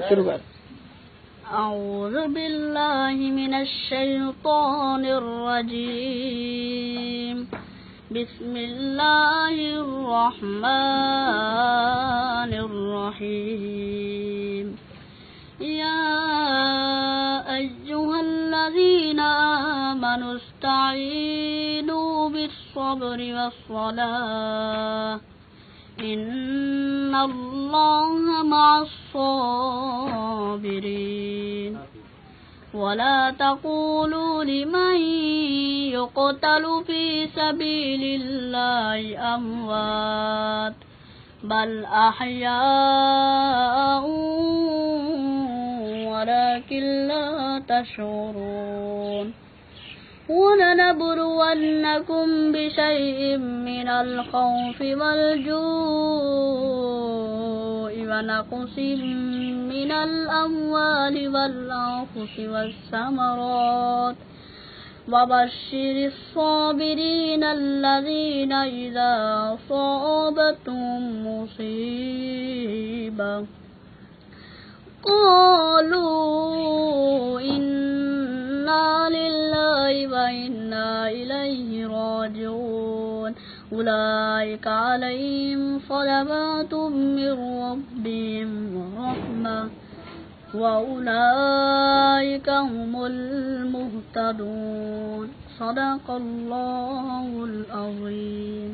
शुरू कर। أعوذ بالله من الشيطان الرجيم بسم الله الرحمن الرحيم يا أيها الذين آمنوا استعينوا بالصبر والصلاة إن الله مع الصابرين ولا تقولوا لمن يقتل في سبيل الله أموات بل أحياء ولكن لا تشعرون ولنبلونكم بشيء من الخوف والجوع ونقص من الأموال والأنفس والثمرات وبشر الصابرين الذين إذا أصابتهم مصيبة قالوا إنا لله وإنا إليه راجعون أولئك عليهم صلوات من ربهم ورحمة وأولئك هم المهتدون صدق الله العظيم.